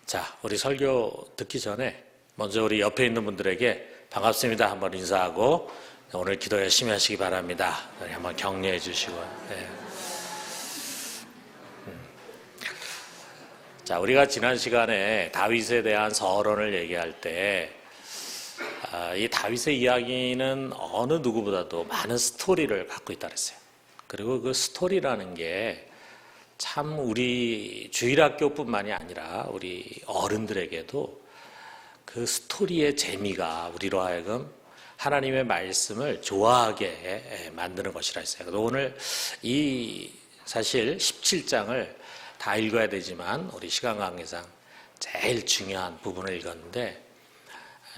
자, 우리 설교 듣기 전에 먼저 우리 옆에 있는 분들에게 반갑습니다 한번 인사하고 오늘 기도 열심히 하시기 바랍니다. 한번 격려해 주시고요. 네. 자, 우리가 지난 시간에 다윗에 대한 서론을 얘기할 때 이 다윗의 이야기는 어느 누구보다도 많은 스토리를 갖고 있다 그랬어요. 그리고 그 스토리라는 게 참 우리 주일학교뿐만이 아니라 우리 어른들에게도 그 스토리의 재미가 우리로 하여금 하나님의 말씀을 좋아하게 만드는 것이라 했어요. 그래서 오늘 이 사실 17장을 다 읽어야 되지만 우리 시간 관계상 제일 중요한 부분을 읽었는데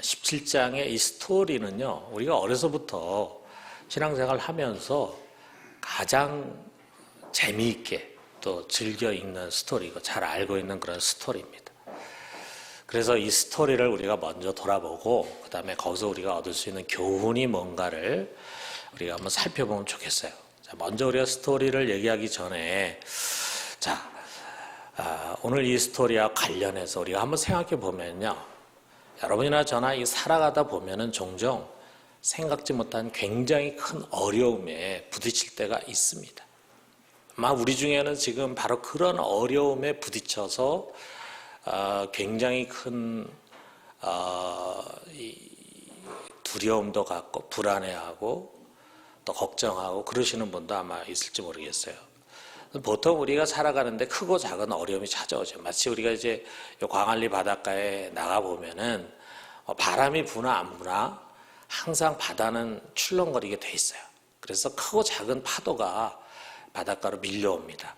17장의 이 스토리는요, 우리가 어려서부터 신앙생활을 하면서 가장 재미있게 또 즐겨 읽는 스토리고 잘 알고 있는 그런 스토리입니다. 그래서 이 스토리를 우리가 먼저 돌아보고 그 다음에 거기서 우리가 얻을 수 있는 교훈이 뭔가를 우리가 한번 살펴보면 좋겠어요. 자, 먼저 우리가 스토리를 얘기하기 전에 자, 오늘 이 스토리와 관련해서 우리가 한번 생각해 보면요, 여러분이나 저나 이 살아가다 보면은 종종 생각지 못한 굉장히 큰 어려움에 부딪힐 때가 있습니다. 아마 우리 중에는 지금 바로 그런 어려움에 부딪혀서 굉장히 큰 두려움도 갖고 불안해하고 또 걱정하고 그러시는 분도 아마 있을지 모르겠어요. 보통 우리가 살아가는데 크고 작은 어려움이 찾아오죠. 마치 우리가 이제 광안리 바닷가에 나가 보면은 바람이 부나 안 부나 항상 바다는 출렁거리게 돼 있어요. 그래서 크고 작은 파도가 바닷가로 밀려옵니다.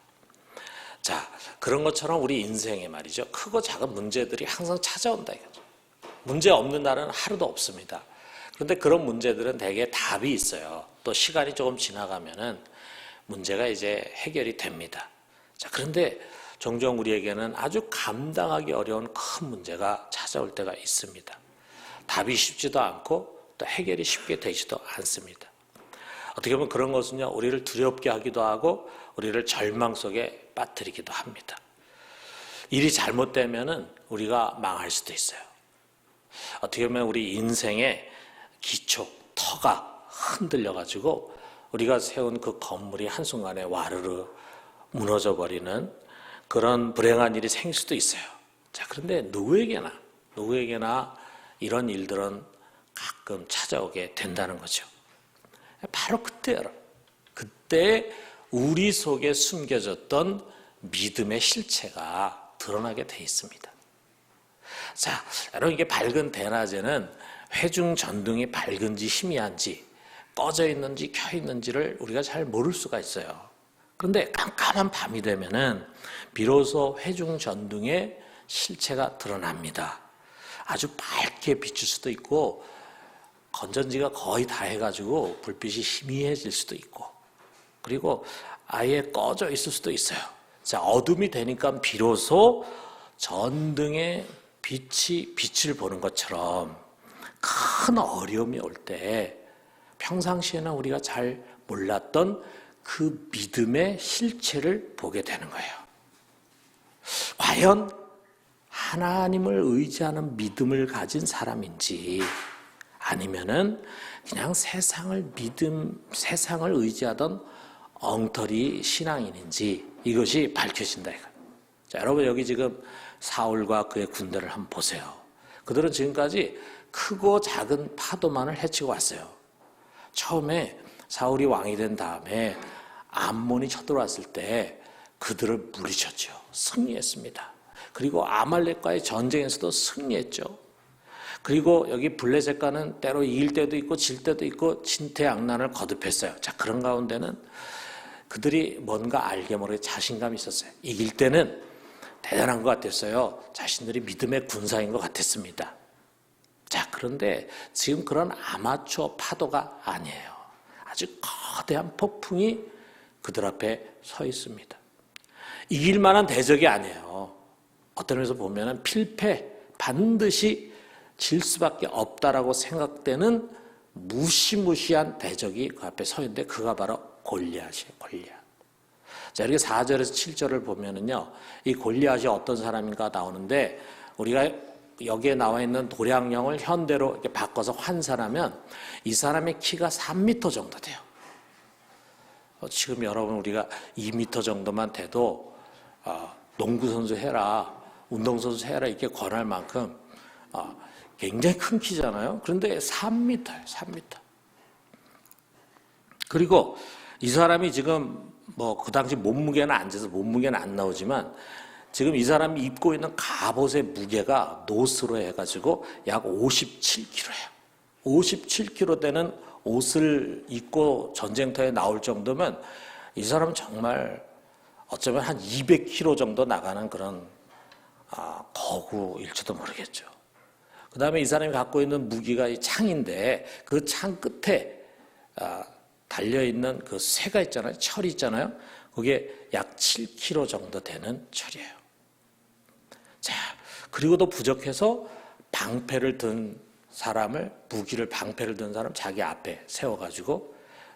자, 그런 것처럼 우리 인생에 말이죠, 크고 작은 문제들이 항상 찾아온다 이거죠. 문제 없는 날은 하루도 없습니다. 그런데 그런 문제들은 대개 답이 있어요. 또 시간이 조금 지나가면은 문제가 이제 해결이 됩니다. 자, 그런데 종종 우리에게는 아주 감당하기 어려운 큰 문제가 찾아올 때가 있습니다. 답이 쉽지도 않고 또 해결이 쉽게 되지도 않습니다. 어떻게 보면 그런 것은요, 우리를 두렵게 하기도 하고 우리를 절망 속에 빠뜨리기도 합니다. 일이 잘못되면은 우리가 망할 수도 있어요. 어떻게 보면 우리 인생의 기초, 터가 흔들려가지고 우리가 세운 그 건물이 한순간에 와르르 무너져 버리는 그런 불행한 일이 생길 수도 있어요. 자, 그런데 누구에게나 이런 일들은 가끔 찾아오게 된다는 거죠. 바로 그때 여러분, 그때 우리 속에 숨겨졌던 믿음의 실체가 드러나게 돼 있습니다. 자, 여러분, 이게 밝은 대낮에는 회중 전등이 밝은지 희미한지 꺼져 있는지 켜 있는지를 우리가 잘 모를 수가 있어요. 그런데 깜깜한 밤이 되면은 비로소 회중 전등의 실체가 드러납니다. 아주 밝게 비출 수도 있고 건전지가 거의 다 해가지고 불빛이 희미해질 수도 있고 그리고 아예 꺼져 있을 수도 있어요. 자, 어둠이 되니까 비로소 전등의 빛을 보는 것처럼 큰 어려움이 올 때 평상시에는 우리가 잘 몰랐던 그 믿음의 실체를 보게 되는 거예요. 과연 하나님을 의지하는 믿음을 가진 사람인지 아니면은 그냥 세상을 의지하던 엉터리 신앙인인지 이것이 밝혀진다. 자, 여러분, 여기 지금 사울과 그의 군대를 한번 보세요. 그들은 지금까지 크고 작은 파도만을 헤치고 왔어요. 처음에 사울이 왕이 된 다음에 암몬이 쳐들어왔을 때 그들을 물리쳤죠. 승리했습니다. 그리고 아말렉과의 전쟁에서도 승리했죠. 그리고 여기 블레셋과는 때로 이길 때도 있고 질 때도 있고 진퇴양난을 거듭했어요. 자, 그런 가운데는 그들이 뭔가 알게 모르게 자신감이 있었어요. 이길 때는 대단한 것 같았어요. 자신들이 믿음의 군사인 것 같았습니다. 자, 그런데 지금 그런 아마추어 파도가 아니에요. 아주 거대한 폭풍이 그들 앞에 서 있습니다. 이길 만한 대적이 아니에요. 어떤 면에서 보면 필패, 반드시 질 수밖에 없다라고 생각되는 무시무시한 대적이 그 앞에 서 있는데 그가 바로 골리앗이에요. 골리앗. 자, 이렇게 4절에서 7절을 보면은요, 이 골리앗이 어떤 사람인가 나오는데 우리가 여기에 나와 있는 도량령을 현대로 이렇게 바꿔서 환산하면 이 사람의 키가 3m 정도 돼요. 지금 여러분 우리가 2m 정도만 돼도 농구선수 해라, 운동선수 해라 이렇게 권할 만큼 굉장히 큰 키잖아요. 그런데 3m예요, 3m. 그리고 이 사람이 지금 뭐 그 당시 몸무게는 안 재서 몸무게는 안 나오지만 지금 이 사람이 입고 있는 갑옷의 무게가 노스로 해가지고 약 57kg예요. 57kg 되는 옷을 입고 전쟁터에 나올 정도면 이 사람은 정말 어쩌면 한 200kg 정도 나가는 그런 거구일지도 모르겠죠. 그 다음에 이 사람이 갖고 있는 무기가 이 창인데 그 창 끝에 달려있는 그 쇠가 있잖아요. 철이 있잖아요. 그게 약 7kg 정도 되는 철이에요. 자, 그리고도 부족해서 방패를 든 사람을, 무기를 방패를 든 사람 자기 앞에 세워가지고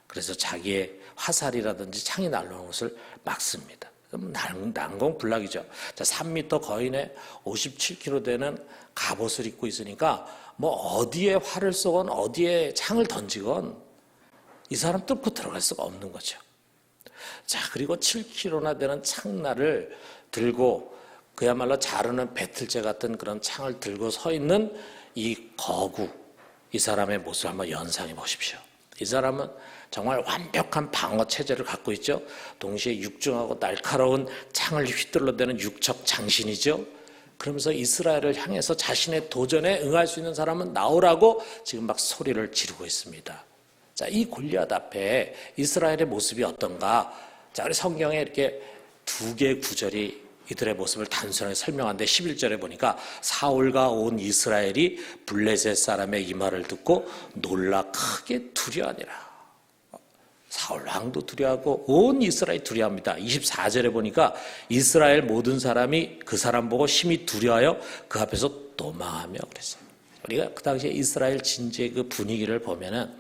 그래서 자기의 화살이라든지 창이 날라오는 것을 막습니다. 그럼 난공불락이죠. 자, 3m 거인에 57kg 되는 갑옷을 입고 있으니까 뭐 어디에 활을 쏘건 어디에 창을 던지건 이 사람 뚫고 들어갈 수가 없는 거죠. 자, 그리고 7kg나 되는 창날을 들고 그야말로 자르는 배틀제 같은 그런 창을 들고 서 있는 이 거구, 이 사람의 모습을 한번 연상해 보십시오. 이 사람은 정말 완벽한 방어 체제를 갖고 있죠. 동시에 육중하고 날카로운 창을 휘둘러대는 육척 장신이죠. 그러면서 이스라엘을 향해서 자신의 도전에 응할 수 있는 사람은 나오라고 지금 막 소리를 지르고 있습니다. 자, 이 골리앗 앞에 이스라엘의 모습이 어떤가? 자, 우리 성경에 이렇게 두 개의 구절이 이들의 모습을 단순하게 설명하는데 11절에 보니까 사울과 온 이스라엘이 블레셋 사람의 이 말을 듣고 놀라 크게 두려워하니라. 사울 왕도 두려워하고 온 이스라엘이 두려워합니다. 24절에 보니까 이스라엘 모든 사람이 그 사람 보고 심히 두려워하여 그 앞에서 도망하며 그랬어요. 우리가 그 당시에 이스라엘 진지의 그 분위기를 보면은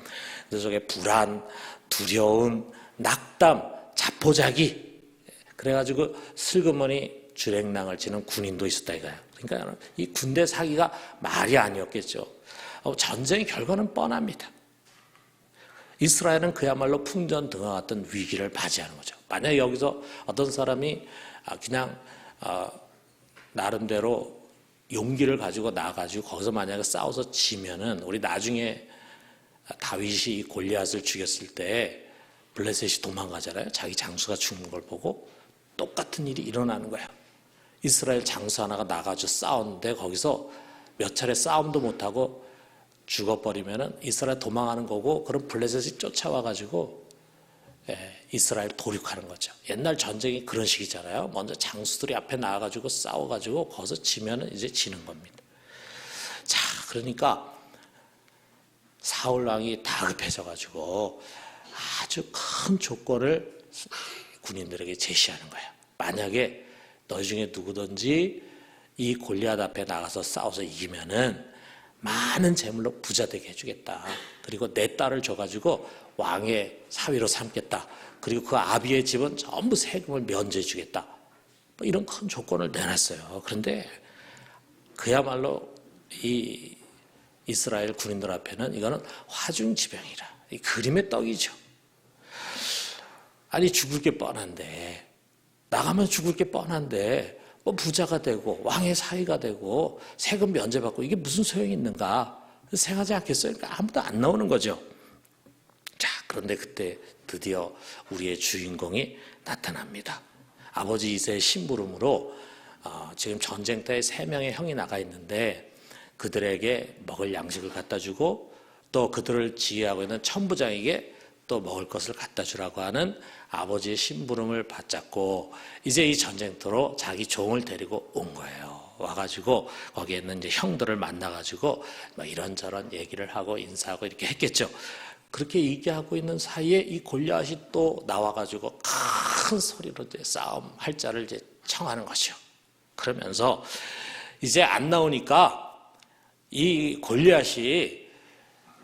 그 속에 불안, 두려움, 낙담, 자포자기 그래가지고 슬그머니 주랭랑을 치는 군인도 있었다 이거예요. 그러니까 이 군대 사기가 말이 아니었겠죠. 전쟁의 결과는 뻔합니다. 이스라엘은 그야말로 풍전등화 같은 위기를 맞이하는 거죠. 만약에 여기서 어떤 사람이 그냥 나름대로 용기를 가지고 나가지고 거기서 만약에 싸워서 지면은 우리 나중에 다윗이 골리앗을 죽였을 때 블레셋이 도망가잖아요. 자기 장수가 죽는 걸 보고 똑같은 일이 일어나는 거예요. 이스라엘 장수 하나가 나가서 싸웠는데 거기서 몇 차례 싸움도 못하고 죽어버리면은 이스라엘 도망하는 거고 그럼 블레셋이 쫓아와가지고 이스라엘 도륙하는 거죠. 옛날 전쟁이 그런 식이잖아요. 먼저 장수들이 앞에 나와가지고 싸워가지고 거기서 지면은 이제 지는 겁니다. 자, 그러니까 사울 왕이 다급해져가지고 아주 큰 조건을 군인들에게 제시하는 거예요. 만약에 너희 중에 누구든지 이 골리앗 앞에 나가서 싸워서 이기면은 많은 재물로 부자 되게 해주겠다. 그리고 내 딸을 줘가지고 왕의 사위로 삼겠다. 그리고 그 아비의 집은 전부 세금을 면제해 주겠다. 뭐 이런 큰 조건을 내놨어요. 그런데 그야말로 이 이스라엘 군인들 앞에는 이거는 화중지병이라. 이 그림의 떡이죠. 아니 죽을 게 뻔한데 나가면 죽을 게 뻔한데 뭐 부자가 되고 왕의 사위가 되고 세금 면제받고 이게 무슨 소용이 있는가 생각하지 않겠어요? 그러니까 아무도 안 나오는 거죠. 자, 그런데 그때 드디어 우리의 주인공이 나타납니다. 아버지 이새의 심부름으로 지금 전쟁터에 3명의 형이 나가 있는데 그들에게 먹을 양식을 갖다 주고 또 그들을 지휘하고 있는 천부장에게 또 먹을 것을 갖다 주라고 하는 아버지의 심부름을 받잡고 이제 이 전쟁터로 자기 종을 데리고 온 거예요. 와가지고 거기에 있는 이제 형들을 만나가지고 막 이런저런 얘기를 하고 인사하고 이렇게 했겠죠. 그렇게 얘기하고 있는 사이에 이 골리앗이 또 나와가지고 큰 소리로 이제 싸움할 자를 이제 청하는 것이요. 그러면서 이제 안 나오니까 이 골리앗이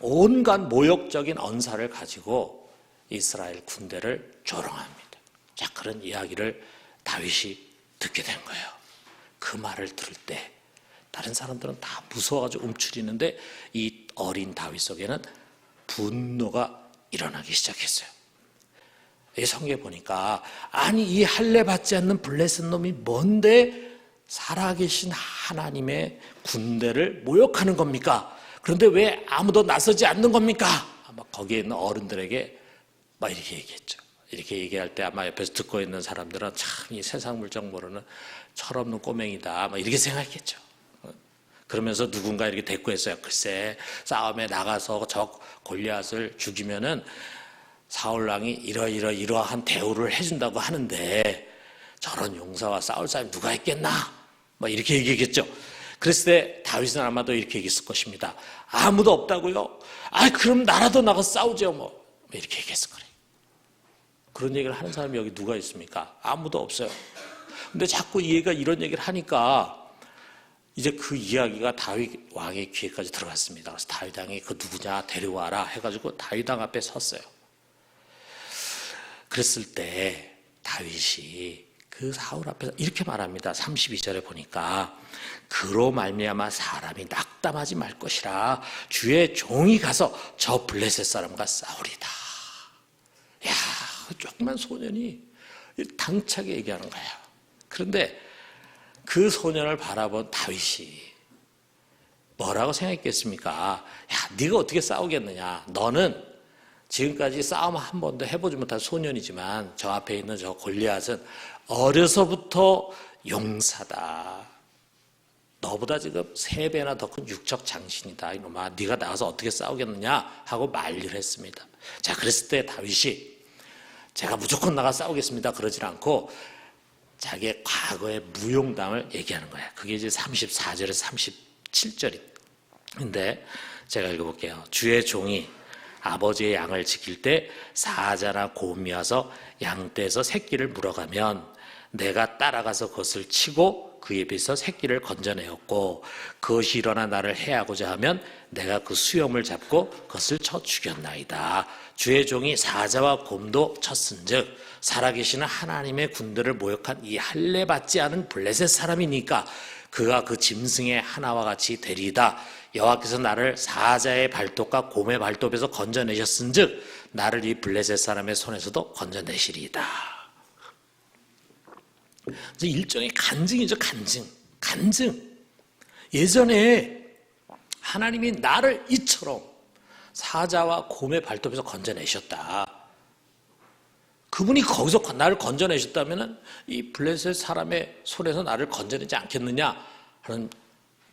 온갖 모욕적인 언사를 가지고 이스라엘 군대를 조롱합니다. 자, 그런 이야기를 다윗이 듣게 된 거예요. 그 말을 들을 때 다른 사람들은 다 무서워가지고 움츠리는데 이 어린 다윗 속에는 분노가 일어나기 시작했어요. 이 성경에 보니까 아니 이 할례 받지 않는 블레셋 놈이 뭔데 살아계신 하나님의 군대를 모욕하는 겁니까? 그런데 왜 아무도 나서지 않는 겁니까? 아마 거기에 있는 어른들에게 막 이렇게 얘기했죠. 이렇게 얘기할 때 아마 옆에서 듣고 있는 사람들은 참 이 세상 물정 모르는 철없는 꼬맹이다 막 이렇게 생각했겠죠. 그러면서 누군가 이렇게 대꾸했어요. 글쎄 싸움에 나가서 저 골리앗을 죽이면은 사울왕이 이러한 대우를 해준다고 하는데 저런 용사와 싸울 사람이 누가 있겠나? 막 이렇게 얘기했겠죠. 그랬을 때 다윗은 아마도 이렇게 얘기했을 것입니다. 아무도 없다고요? 아 그럼 나라도 나가서 싸우죠 뭐 이렇게 얘기했을 거예요. 그런 얘기를 하는 사람이 여기 누가 있습니까? 아무도 없어요. 근데 자꾸 얘가 이런 얘기를 하니까 이제 그 이야기가 다윗 왕의 귀에까지 들어갔습니다. 그래서 다윗 왕이 그 누구냐 데려와라 해가지고 다윗 왕 앞에 섰어요. 그랬을 때 다윗이 그 사울 앞에서 이렇게 말합니다. 32절에 보니까 그로 말미암아 사람이 낙담하지 말 것이라 주의 종이 가서 저 블레셋 사람과 싸우리다. 야, 조그만 소년이 당차게 얘기하는 거야. 그런데 그 소년을 바라본 다윗이 뭐라고 생각했겠습니까? 야, 네가 어떻게 싸우겠느냐? 너는 지금까지 싸움 한 번도 해보지 못한 소년이지만 저 앞에 있는 저 골리앗은 어려서부터 용사다. 너보다 지금 3배나 더 큰 육적 장신이다. 이놈아, 네가 나가서 어떻게 싸우겠느냐? 하고 만류를 했습니다. 자, 그랬을 때 다윗이 제가 무조건 나가 싸우겠습니다. 그러질 않고 자기의 과거의 무용담을 얘기하는 거예요. 그게 이제 34절에서 37절인데 제가 읽어볼게요. 주의 종이 아버지의 양을 지킬 때 사자나 곰이 와서 양떼에서 새끼를 물어가면 내가 따라가서 그것을 치고 그 입에서 새끼를 건져내었고 그것이 일어나 나를 해하고자 하면 내가 그 수염을 잡고 그것을 쳐 죽였나이다. 주의 종이 사자와 곰도 쳤은즉 살아계시는 하나님의 군대를 모욕한 이 할례 받지 않은 블레셋 사람이니까 그가 그 짐승의 하나와 같이 되리이다. 여호와께서 나를 사자의 발톱과 곰의 발톱에서 건져내셨은즉 나를 이 블레셋 사람의 손에서도 건져내시리이다. 일종의 간증이죠. 간증. 예전에 하나님이 나를 이처럼 사자와 곰의 발톱에서 건져내셨다. 그분이 거기서 나를 건져내셨다면 이 블레셋 사람의 손에서 나를 건져내지 않겠느냐 하는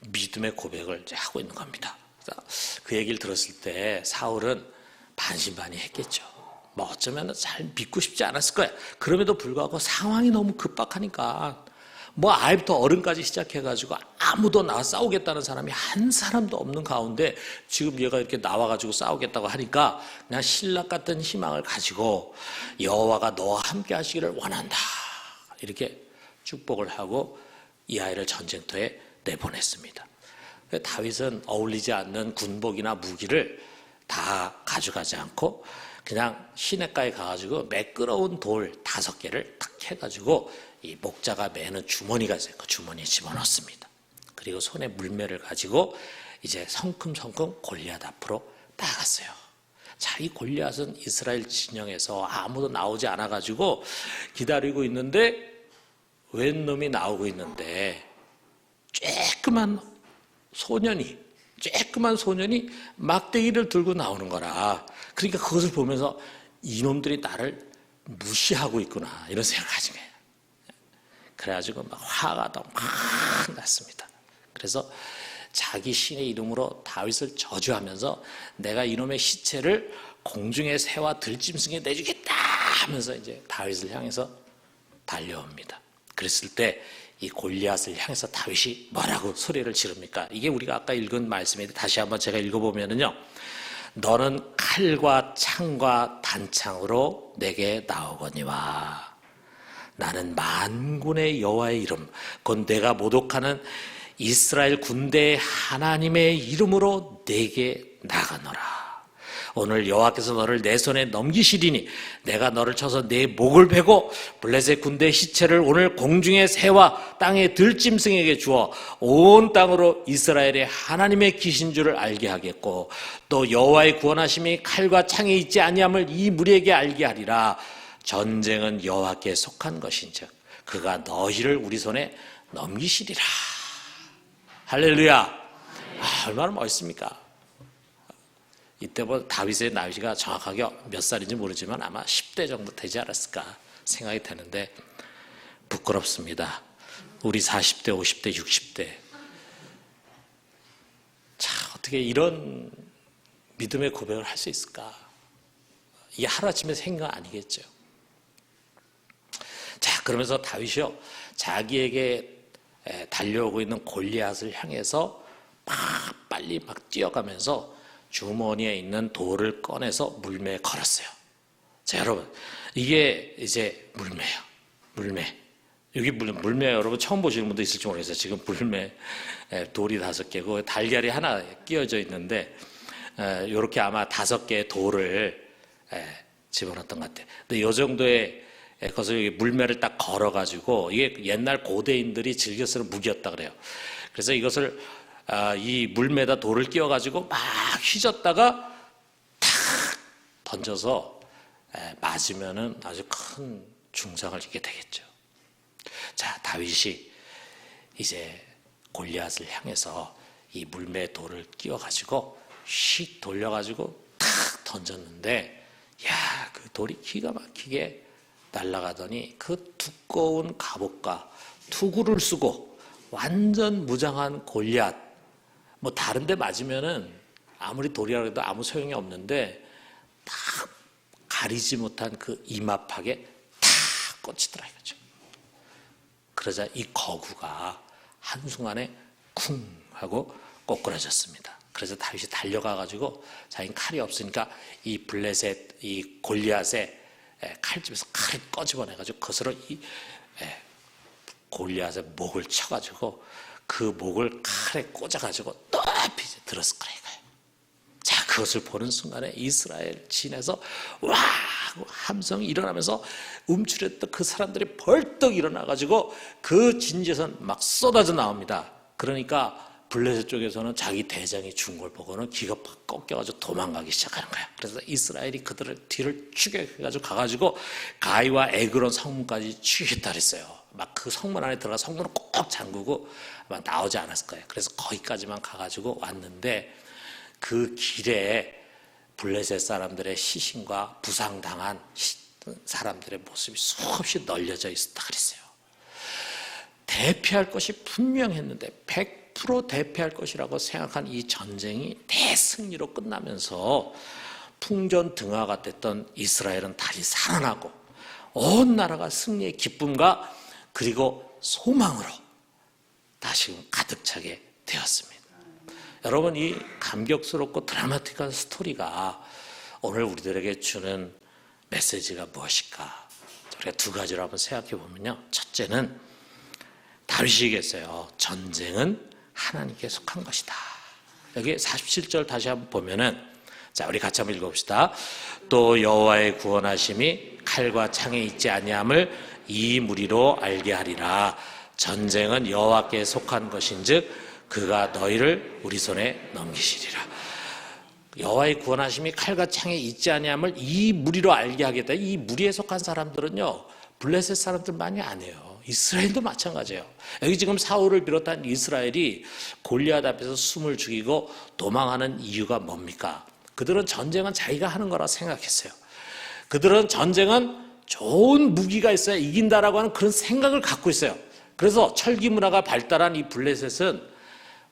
믿음의 고백을 하고 있는 겁니다. 그 얘기를 들었을 때 사울은 반신반의했겠죠. 뭐 어쩌면 잘 믿고 싶지 않았을 거야. 그럼에도 불구하고 상황이 너무 급박하니까 뭐 아이부터 어른까지 시작해가지고 아무도 나와 싸우겠다는 사람이 한 사람도 없는 가운데 지금 얘가 이렇게 나와가지고 싸우겠다고 하니까 그냥 신락 같은 희망을 가지고 여호와가 너와 함께 하시기를 원한다. 이렇게 축복을 하고 이 아이를 전쟁터에 내보냈습니다. 다윗은 어울리지 않는 군복이나 무기를 다 가져가지 않고 그냥 시냇가에 가가지고 매끄러운 돌 5개를 탁 해가지고 이 목자가 매는 주머니가 있어요. 그 주머니에 집어넣습니다. 그리고 손에 물매를 가지고 이제 성큼성큼 골리앗 앞으로 나갔어요. 자, 이 골리앗은 이스라엘 진영에서 아무도 나오지 않아가지고 기다리고 있는데 웬 놈이 나오고 있는데 쬐끄만 소년이 막대기를 들고 나오는 거라. 그러니까 그것을 보면서 이놈들이 나를 무시하고 있구나 이런 생각을 가진 거예요. 그래가지고 막 화가 더 막 났습니다. 그래서 자기 신의 이름으로 다윗을 저주하면서 내가 이놈의 시체를 공중의 새와 들짐승에 내주겠다 하면서 이제 다윗을 향해서 달려옵니다. 그랬을 때 이 골리앗을 향해서 다윗이 뭐라고 소리를 지릅니까? 이게 우리가 아까 읽은 말씀인데 다시 한번 제가 읽어보면은요. 너는 칼과 창과 단창으로 내게 나오거니와 나는 만군의 여호와의 이름 곧 내가 모독하는 이스라엘 군대의 하나님의 이름으로 내게 나가노라. 오늘 여호와께서 너를 내 손에 넘기시리니 내가 너를 쳐서 내 목을 베고 블레셋 군대 시체를 오늘 공중의 새와 땅의 들짐승에게 주어 온 땅으로 이스라엘의 하나님의 기신 줄을 알게 하겠고 또 여호와의 구원하심이 칼과 창에 있지 아니함을 이 무리에게 알게 하리라. 전쟁은 여호와께 속한 것인즉 그가 너희를 우리 손에 넘기시리라. 할렐루야. 얼마나 멋있습니까? 이때 다윗의 나이가 정확하게 몇 살인지 모르지만 아마 10대 정도 되지 않았을까 생각이 되는데 부끄럽습니다. 우리 40대, 50대, 60대 자, 어떻게 이런 믿음의 고백을 할 수 있을까? 이게 하루아침에 생긴 건 아니겠죠. 자, 그러면서 다윗이요 자기에게 달려오고 있는 골리앗을 향해서 빨리 뛰어가면서 주머니에 있는 돌을 꺼내서 물매에 걸었어요. 자, 여러분 이게 이제 물매예요. 물매. 여기 물매 여러분 처음 보시는 분도 있을지 모르겠어요. 지금 물매 돌이 5개고 달걀이 하나 끼워져 있는데 이렇게 아마 5개의 돌을 집어넣었던 것 같아요. 근데 이 정도의 것을 여기 물매를 딱 걸어가지고 이게 옛날 고대인들이 즐겨 쓰는 무기였다 그래요. 그래서 이것을 이 물매에다 돌을 끼워가지고 막 휘젓다가 탁 던져서 맞으면은 아주 큰 중상을 입게 되겠죠. 자, 다윗이 이제 골리앗을 향해서 이 물매에 돌을 끼워가지고 휙 돌려가지고 탁 던졌는데, 야, 그 돌이 기가 막히게 날아가더니 그 두꺼운 갑옷과 투구를 쓰고 완전 무장한 골리앗, 뭐 다른 데 맞으면은 아무리 돌이라고 해도 아무 소용이 없는데 딱 가리지 못한 그 이마팍에 탁 꽂히더라 이거죠. 그러자 이 거구가 한순간에 쿵 하고 꼬꾸라졌습니다. 그래서 다윗이 달려가가지고 자기는 칼이 없으니까 이 블레셋, 이 골리앗의 칼집에서 칼을 꺼집어내가지고 그것으로 이 골리앗의 목을 쳐가지고 그 목을 칼에 꽂아가지고 높이 들었을 거예요. 자, 그것을 보는 순간에 이스라엘 진에서 와 하고 함성이 일어나면서 움츠렸던 그 사람들이 벌떡 일어나가지고 그 진지에서 막 쏟아져 나옵니다. 그러니까 블레셋 쪽에서는 자기 대장이 죽은 걸 보고는 기가 팍 꺾여가지고 도망가기 시작하는 거야. 그래서 이스라엘이 그들을 뒤를 추격해가지고 가가지고 가이와 에그론 성문까지 추격했다 그랬어요. 막 그 성문 안에 들어가 성문을 꼭 잠그고 아마 나오지 않았을 거예요. 그래서 거기까지만 가가지고 왔는데 그 길에 블레셋 사람들의 시신과 부상당한 사람들의 모습이 수없이 널려져 있었다 그랬어요. 대피할 것이 분명했는데 100% 대피할 것이라고 생각한 이 전쟁이 대승리로 끝나면서 풍전등화가 됐던 이스라엘은 다시 살아나고 온 나라가 승리의 기쁨과 그리고 소망으로 다시금 가득 차게 되었습니다. 여러분, 이 감격스럽고 드라마틱한 스토리가 오늘 우리들에게 주는 메시지가 무엇일까? 우리가 두 가지로 한번 생각해 보면요. 첫째는 다윗이 얘기했어요. 전쟁은 하나님께 속한 것이다. 여기 47절 다시 한번 보면은, 자, 우리 같이 한번 읽어봅시다. 또 여호와의 구원하심이 칼과 창에 있지 아니함을 이 무리로 알게 하리라. 전쟁은 여호와께 속한 것인즉 그가 너희를 우리 손에 넘기시리라. 여호와의 구원하심이 칼과 창에 있지 아니함을 이 무리로 알게 하겠다. 이 무리에 속한 사람들은요, 블레셋 사람들만이 아니에요. 이스라엘도 마찬가지예요. 여기 지금 사울을 비롯한 이스라엘이 골리앗 앞에서 숨을 죽이고 도망하는 이유가 뭡니까? 그들은 전쟁은 자기가 하는 거라 생각했어요. 그들은 전쟁은 좋은 무기가 있어야 이긴다라고 하는 그런 생각을 갖고 있어요. 그래서 철기 문화가 발달한 이 블레셋은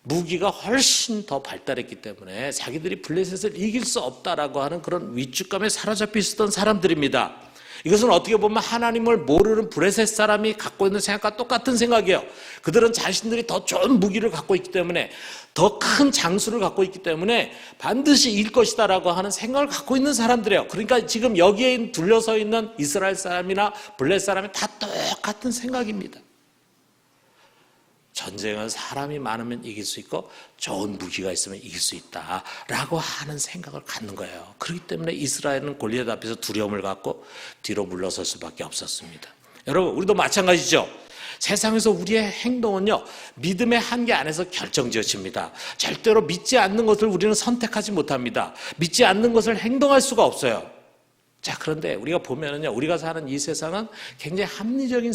무기가 훨씬 더 발달했기 때문에 자기들이 블레셋을 이길 수 없다라고 하는 그런 위축감에 사로잡혀 있었던 사람들입니다. 이것은 어떻게 보면 하나님을 모르는 블레셋 사람이 갖고 있는 생각과 똑같은 생각이에요. 그들은 자신들이 더 좋은 무기를 갖고 있기 때문에, 더 큰 장수를 갖고 있기 때문에 반드시 이길 것이다라고 하는 생각을 갖고 있는 사람들이에요. 그러니까 지금 여기에 둘러서 있는 이스라엘 사람이나 블레셋 사람이 다 똑같은 생각입니다. 전쟁은 사람이 많으면 이길 수 있고 좋은 무기가 있으면 이길 수 있다라고 하는 생각을 갖는 거예요. 그렇기 때문에 이스라엘은 골리앗 앞에서 두려움을 갖고 뒤로 물러설 수밖에 없었습니다. 여러분, 우리도 마찬가지죠. 세상에서 우리의 행동은요, 믿음의 한계 안에서 결정지어집니다. 절대로 믿지 않는 것을 우리는 선택하지 못합니다. 믿지 않는 것을 행동할 수가 없어요. 자, 그런데 우리가 보면은요, 우리가 사는 이 세상은 굉장히 합리적인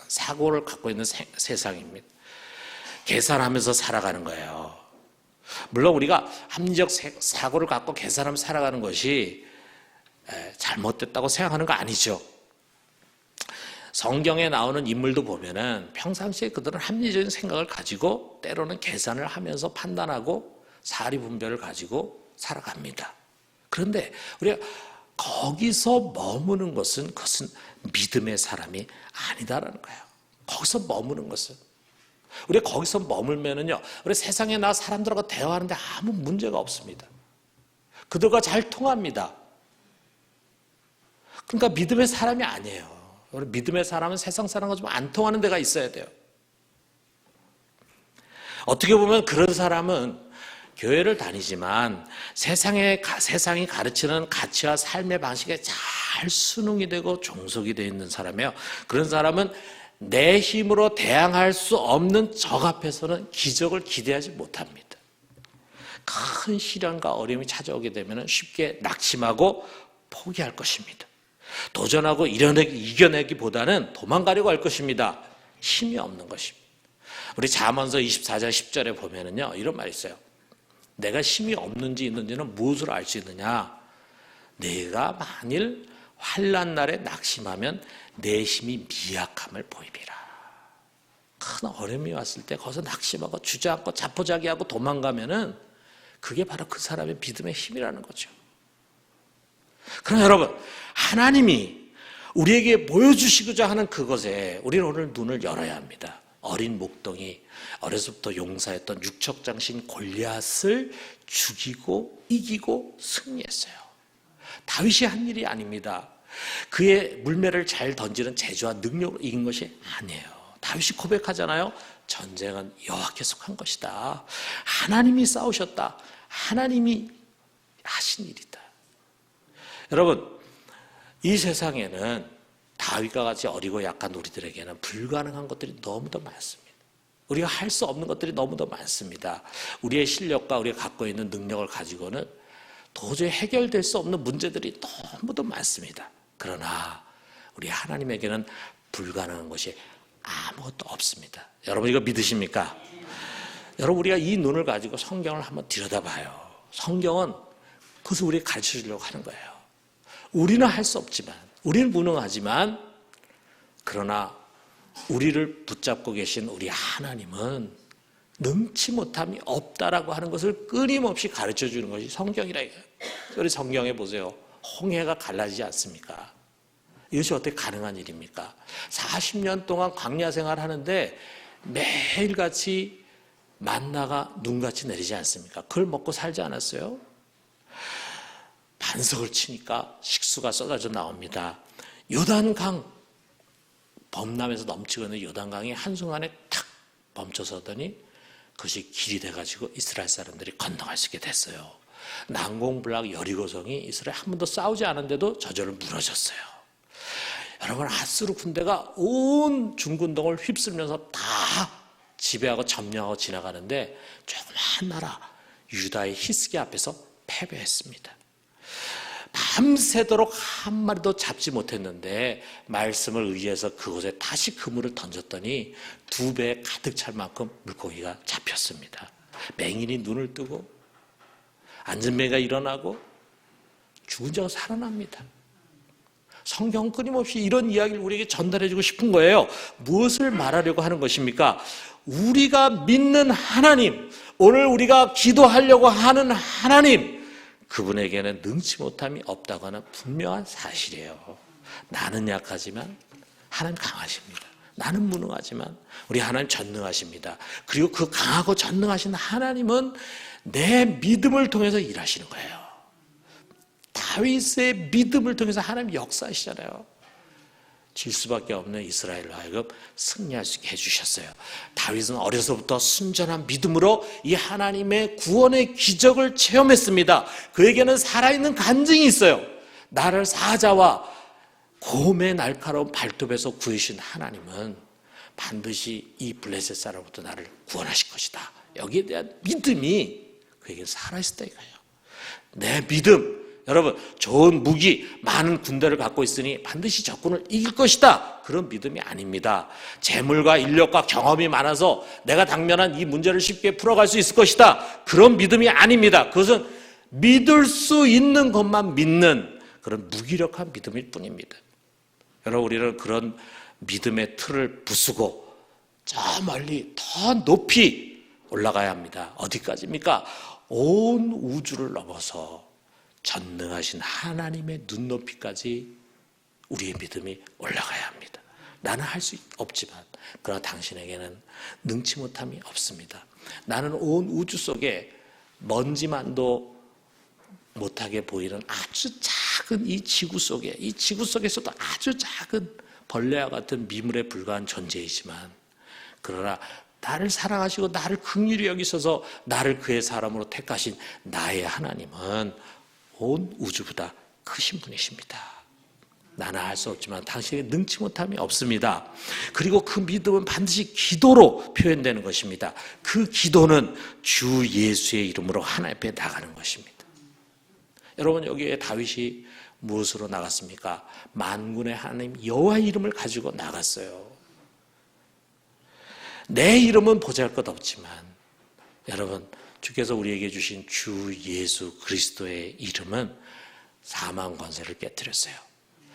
사고를 갖고 있는 세상입니다. 계산하면서 살아가는 거예요. 물론 우리가 합리적 사고를 갖고 계산하면서 살아가는 것이 잘못됐다고 생각하는 거 아니죠. 성경에 나오는 인물도 보면은 평상시에 그들은 합리적인 생각을 가지고 때로는 계산을 하면서 판단하고 사리분별을 가지고 살아갑니다. 그런데 우리가 거기서 머무는 것은 그것은 믿음의 사람이 아니다라는 거예요. 거기서 머무는 것은 우리가 거기서 머물면은요, 우리 세상에 나 사람들하고 대화하는데 아무 문제가 없습니다. 그들과 잘 통합니다. 그러니까 믿음의 사람이 아니에요. 우리 믿음의 사람은 세상 사람과 좀 안 통하는 데가 있어야 돼요. 어떻게 보면 그런 사람은 교회를 다니지만 세상이 가르치는 가치와 삶의 방식에 잘 순응이 되고 종속이 되어 있는 사람이에요. 그런 사람은 내 힘으로 대항할 수 없는 적 앞에서는 기적을 기대하지 못합니다. 큰 시련과 어려움이 찾아오게 되면 쉽게 낙심하고 포기할 것입니다. 도전하고 이겨내기보다는 도망가려고 할 것입니다. 힘이 없는 것입니다. 우리 잠언서 24장 10절에 보면은요, 이런 말이 있어요. 내가 힘이 없는지 있는지는 무엇으로 알 수 있느냐? 내가 만일 환난 날에 낙심하면 내 힘이 미약함을 보이리라. 큰 어려움이 왔을 때 거기서 낙심하고 주저앉고 자포자기하고 도망가면은 그게 바로 그 사람의 믿음의 힘이라는 거죠. 그럼 여러분, 하나님이 우리에게 보여주시고자 하는 그것에 우리는 오늘 눈을 열어야 합니다. 어린 목동이 어려서부터 용사했던 육척장신 골리앗을 죽이고 이기고 승리했어요. 다윗이 한 일이 아닙니다. 그의 물매를 잘 던지는 재주와 능력으로 이긴 것이 아니에요. 다윗이 고백하잖아요. 전쟁은 여호와께서 한 것이다. 하나님이 싸우셨다. 하나님이 하신 일이다. 여러분, 이 세상에는 다윗과 같이 어리고 약한 우리들에게는 불가능한 것들이 너무도 많습니다. 우리가 할 수 없는 것들이 너무도 많습니다. 우리의 실력과 우리가 갖고 있는 능력을 가지고는 도저히 해결될 수 없는 문제들이 너무도 많습니다. 그러나 우리 하나님에게는 불가능한 것이 아무것도 없습니다. 여러분, 이거 믿으십니까? 여러분, 우리가 이 눈을 가지고 성경을 한번 들여다봐요. 성경은 그것을 우리에게 가르쳐 주려고 하는 거예요. 우리는 할 수 없지만, 우리는 무능하지만, 그러나 우리를 붙잡고 계신 우리 하나님은 능치 못함이 없다라고 하는 것을 끊임없이 가르쳐 주는 것이 성경이라 이거예요. 우리 성경에 보세요. 홍해가 갈라지지 않습니까? 이것이 어떻게 가능한 일입니까? 40년 동안 광야 생활하는데 매일같이 만나가 눈같이 내리지 않습니까? 그걸 먹고 살지 않았어요? 반석을 치니까 식수가 쏟아져 나옵니다. 요단강, 범람에서 넘치고 있는 요단강이 한순간에 탁 멈춰서더니 그것이 길이 돼가지고 이스라엘 사람들이 건너갈 수 있게 됐어요. 난공불락 여리고성이 이스라엘 한 번도 싸우지 않은데도 저절로 무너졌어요. 여러분, 아수르 군대가 온 중근동을 휩쓸면서 다 지배하고 점령하고 지나가는데 조그만 나라 유다의 히스기 앞에서 패배했습니다. 밤새도록 한 마리도 잡지 못했는데 말씀을 의지해서 그곳에 다시 그물을 던졌더니 2배 가득 찰 만큼 물고기가 잡혔습니다. 맹인이 눈을 뜨고 안전뱅이가 일어나고 죽은 자가 살아납니다. 성경은 끊임없이 이런 이야기를 우리에게 전달해주고 싶은 거예요. 무엇을 말하려고 하는 것입니까? 우리가 믿는 하나님, 오늘 우리가 기도하려고 하는 하나님, 그분에게는 능치 못함이 없다고 하는 분명한 사실이에요. 나는 약하지만 하나님 강하십니다. 나는 무능하지만 우리 하나님 전능하십니다. 그리고 그 강하고 전능하신 하나님은 내 믿음을 통해서 일하시는 거예요. 다윗의 믿음을 통해서 하나님 역사하시잖아요. 질 수밖에 없는 이스라엘로 하여금 승리할 수 있게 해주셨어요. 다윗은 어려서부터 순전한 믿음으로 이 하나님의 구원의 기적을 체험했습니다. 그에게는 살아있는 간증이 있어요. 나를 사자와 곰의 날카로운 발톱에서 구해주신 하나님은 반드시 이 블레셋 사람부터 나를 구원하실 것이다. 여기에 대한 믿음이 그에게 살아있었다 이거예요. 내 믿음, 여러분 좋은 무기, 많은 군대를 갖고 있으니 반드시 적군을 이길 것이다. 그런 믿음이 아닙니다. 재물과 인력과 경험이 많아서 내가 당면한 이 문제를 쉽게 풀어갈 수 있을 것이다. 그런 믿음이 아닙니다. 그것은 믿을 수 있는 것만 믿는 그런 무기력한 믿음일 뿐입니다. 여러분 우리는 그런 믿음의 틀을 부수고 저 멀리 더 높이 올라가야 합니다. 어디까지입니까? 온 우주를 넘어서 전능하신 하나님의 눈높이까지 우리의 믿음이 올라가야 합니다. 나는 할 수 없지만 그러나 당신에게는 능치 못함이 없습니다. 나는 온 우주 속에 먼지만도 못하게 보이는 아주 작은 이 지구 속에서도 아주 작은 벌레와 같은 미물에 불과한 존재이지만 그러나 나를 사랑하시고 나를 긍휼히 여기셔서 나를 그의 사람으로 택하신 나의 하나님은 온 우주보다 크신 분이십니다. 나는 할 수 없지만 당신에게 능치 못함이 없습니다. 그리고 그 믿음은 반드시 기도로 표현되는 것입니다. 그 기도는 주 예수의 이름으로 하나님 앞에 나가는 것입니다. 여러분 여기에 다윗이 무엇으로 나갔습니까? 만군의 하나님 여호와의 이름을 가지고 나갔어요. 내 이름은 보잘것없지만 여러분 주께서 우리에게 주신 주 예수 그리스도의 이름은 사망 권세를 깨뜨렸어요.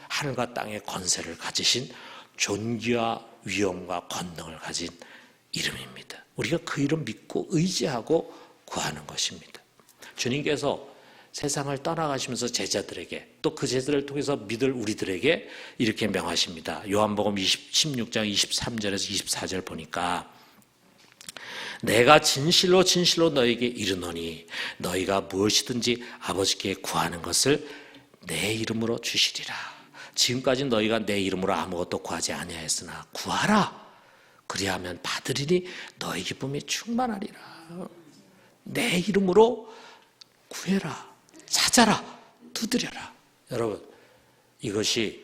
하늘과 땅의 권세를 가지신 존귀와 위엄과 권능을 가진 이름입니다. 우리가 그 이름 믿고 의지하고 구하는 것입니다. 주님께서 세상을 떠나가시면서 제자들에게 또 그 제자들을 통해서 믿을 우리들에게 이렇게 명하십니다. 요한복음 16장 23절에서 24절 보니까 내가 진실로 진실로 너에게 이르노니 너희가 무엇이든지 아버지께 구하는 것을 내 이름으로 주시리라. 지금까지 너희가 내 이름으로 아무것도 구하지 아니하였으나 구하라. 그리하면 받으리니 너희 기쁨이 충만하리라. 내 이름으로 구해라. 찾아라. 두드려라. 여러분 이것이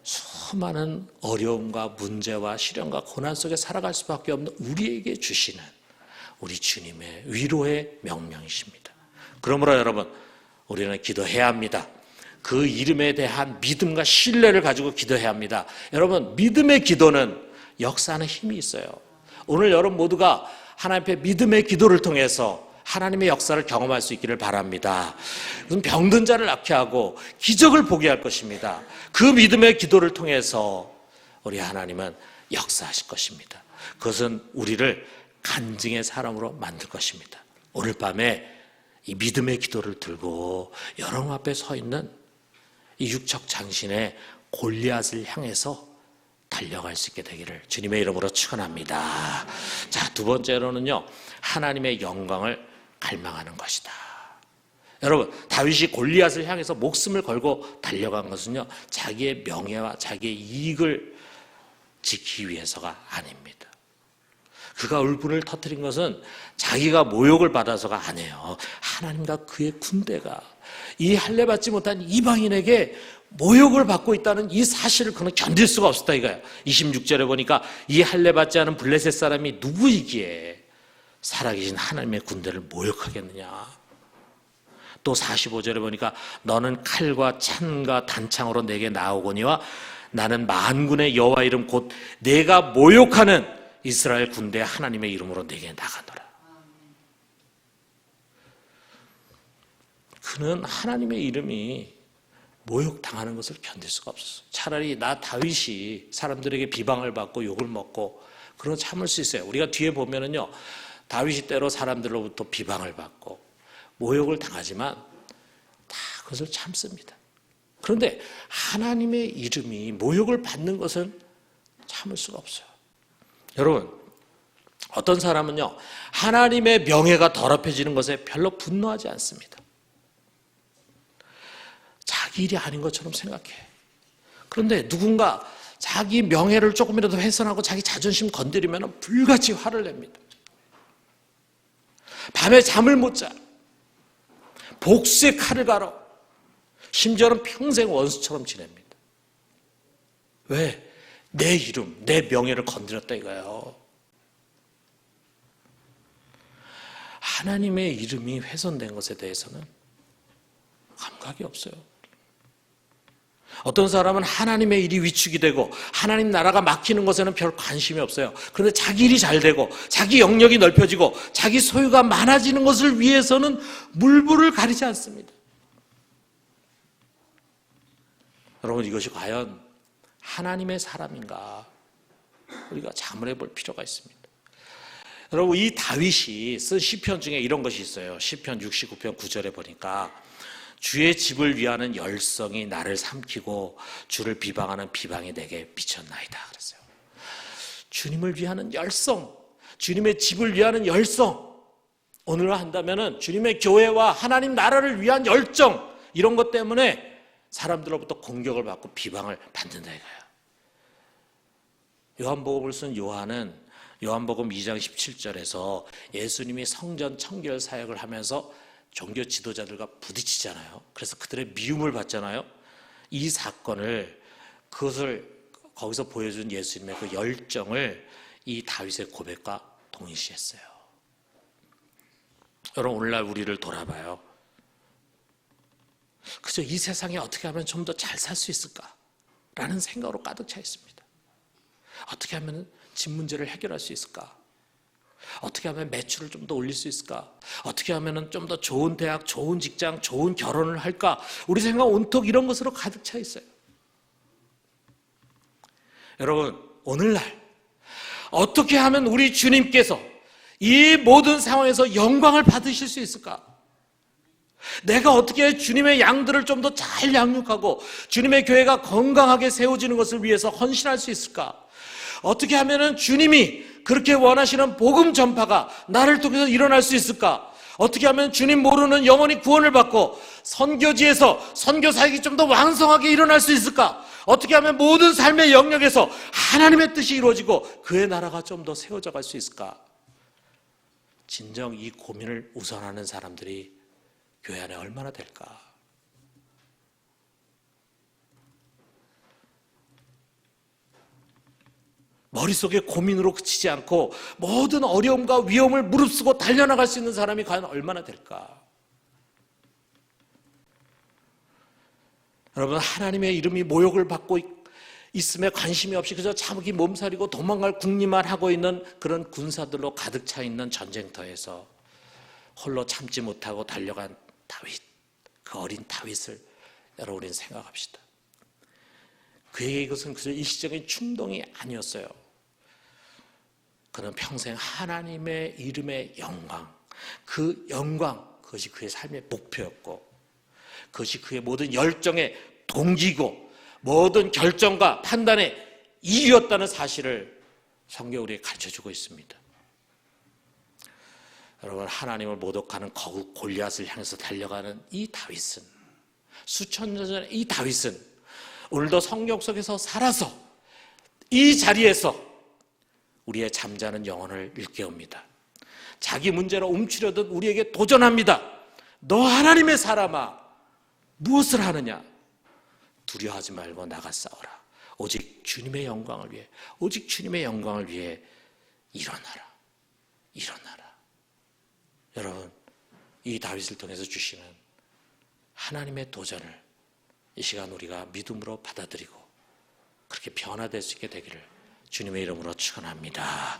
수많은 어려움과 문제와 시련과 고난 속에 살아갈 수밖에 없는 우리에게 주시는 우리 주님의 위로의 명령이십니다. 그러므로 여러분 우리는 기도해야 합니다. 그 이름에 대한 믿음과 신뢰를 가지고 기도해야 합니다. 여러분 믿음의 기도는 역사하는 힘이 있어요. 오늘 여러분 모두가 하나님 앞에 믿음의 기도를 통해서 하나님의 역사를 경험할 수 있기를 바랍니다. 병든 자를 낫게 하고 기적을 보게 할 것입니다. 그 믿음의 기도를 통해서 우리 하나님은 역사하실 것입니다. 그것은 우리를 간증의 사람으로 만들 것입니다. 오늘 밤에 이 믿음의 기도를 들고 여러분 앞에 서 있는 이 육척 장신의 골리앗을 향해서 달려갈 수 있게 되기를 주님의 이름으로 축원합니다. 자, 두 번째로는요, 하나님의 영광을 갈망하는 것이다. 여러분, 다윗이 골리앗을 향해서 목숨을 걸고 달려간 것은요, 자기의 명예와 자기의 이익을 지키기 위해서가 아닙니다. 그가 울분을 터뜨린 것은 자기가 모욕을 받아서가 아니에요. 하나님과 그의 군대가 이 할례받지 못한 이방인에게 모욕을 받고 있다는 이 사실을 그는 견딜 수가 없었다 이거예요. 26절에 보니까 이 할례받지 않은 블레셋 사람이 누구이기에 살아계신 하나님의 군대를 모욕하겠느냐. 또 45절에 보니까 너는 칼과 찬과 단창으로 내게 나오거니와 나는 만군의 여호와 이름 곧 내가 모욕하는 이스라엘 군대 하나님의 이름으로 내게 나가노라. 그는 하나님의 이름이 모욕당하는 것을 견딜 수가 없었어요. 차라리 나 다윗이 사람들에게 비방을 받고 욕을 먹고 그런 참을 수 있어요. 우리가 뒤에 보면은요, 다윗이 때로 사람들로부터 비방을 받고 모욕을 당하지만 다 그것을 참습니다. 그런데 하나님의 이름이 모욕을 받는 것은 참을 수가 없어요. 여러분, 어떤 사람은요, 하나님의 명예가 더럽혀지는 것에 별로 분노하지 않습니다. 자기 일이 아닌 것처럼 생각해. 그런데 누군가 자기 명예를 조금이라도 훼손하고 자기 자존심 건드리면 불같이 화를 냅니다. 밤에 잠을 못 자. 복수의 칼을 갈아. 심지어는 평생 원수처럼 지냅니다. 왜? 내 이름, 내 명예를 건드렸다 이거예요. 하나님의 이름이 훼손된 것에 대해서는 감각이 없어요. 어떤 사람은 하나님의 일이 위축이 되고 하나님 나라가 막히는 것에는 별 관심이 없어요. 그런데 자기 일이 잘 되고 자기 영역이 넓혀지고 자기 소유가 많아지는 것을 위해서는 물불을 가리지 않습니다. 여러분, 이것이 과연 하나님의 사람인가? 우리가 자문해 볼 필요가 있습니다. 여러분, 이 다윗이 쓴 시편 중에 이런 것이 있어요. 시편 69편 9절에 보니까 주의 집을 위하는 열성이 나를 삼키고 주를 비방하는 비방이 내게 미쳤나이다 그랬어요. 주님을 위하는 열성, 주님의 집을 위하는 열성, 오늘로 한다면 주님의 교회와 하나님 나라를 위한 열정, 이런 것 때문에 사람들로부터 공격을 받고 비방을 받는다 이거예요. 요한복음을 쓴 요한은 요한복음 2장 17절에서 예수님이 성전 청결 사역을 하면서 종교 지도자들과 부딪히잖아요. 그래서 그들의 미움을 받잖아요. 이 사건을, 그것을 거기서 보여준 예수님의 그 열정을 이 다윗의 고백과 동일시했어요. 여러분, 오늘날 우리를 돌아봐요. 그저 이 세상에 어떻게 하면 좀 더 잘 살 수 있을까? 라는 생각으로 가득 차 있습니다. 어떻게 하면 집 문제를 해결할 수 있을까? 어떻게 하면 매출을 좀 더 올릴 수 있을까? 어떻게 하면 좀 더 좋은 대학, 좋은 직장, 좋은 결혼을 할까? 우리 생각 온통 이런 것으로 가득 차 있어요. 여러분, 오늘날 어떻게 하면 우리 주님께서 이 모든 상황에서 영광을 받으실 수 있을까? 내가 어떻게 주님의 양들을 좀 더 잘 양육하고 주님의 교회가 건강하게 세워지는 것을 위해서 헌신할 수 있을까? 어떻게 하면 주님이 그렇게 원하시는 복음 전파가 나를 통해서 일어날 수 있을까? 어떻게 하면 주님 모르는 영혼이 구원을 받고 선교지에서 선교 사역이 좀 더 왕성하게 일어날 수 있을까? 어떻게 하면 모든 삶의 영역에서 하나님의 뜻이 이루어지고 그의 나라가 좀 더 세워져 갈 수 있을까? 진정 이 고민을 우선하는 사람들이 교회 안에 얼마나 될까? 머릿속에 고민으로 그치지 않고 모든 어려움과 위험을 무릅쓰고 달려나갈 수 있는 사람이 과연 얼마나 될까? 여러분, 하나님의 이름이 모욕을 받고 있음에 관심이 없이 그저 자기 몸살이고 도망갈 궁리만 하고 있는 그런 군사들로 가득 차 있는 전쟁터에서 홀로 참지 못하고 달려간 다윗, 그 어린 다윗을 여러분 생각합시다. 그에게 이것은 그저 일시적인 충동이 아니었어요. 그는 평생 하나님의 이름의 영광, 그 영광, 그것이 그의 삶의 목표였고 그것이 그의 모든 열정의 동기고 모든 결정과 판단의 이유였다는 사실을 성경이 우리에게 가르쳐주고 있습니다. 여러분, 하나님을 모독하는 거국 골리앗을 향해서 달려가는 이 다윗은, 수천 년 전에 이 다윗은 오늘도 성경 속에서 살아서 이 자리에서 우리의 잠자는 영혼을 일깨웁니다. 자기 문제로 움츠려든 우리에게 도전합니다. 너 하나님의 사람아, 무엇을 하느냐? 두려워하지 말고 나가 싸워라. 오직 주님의 영광을 위해, 오직 주님의 영광을 위해 일어나라. 일어나라. 여러분, 이 다윗을 통해서 주시는 하나님의 도전을 이 시간 우리가 믿음으로 받아들이고 그렇게 변화될 수 있게 되기를 주님의 이름으로 축원합니다.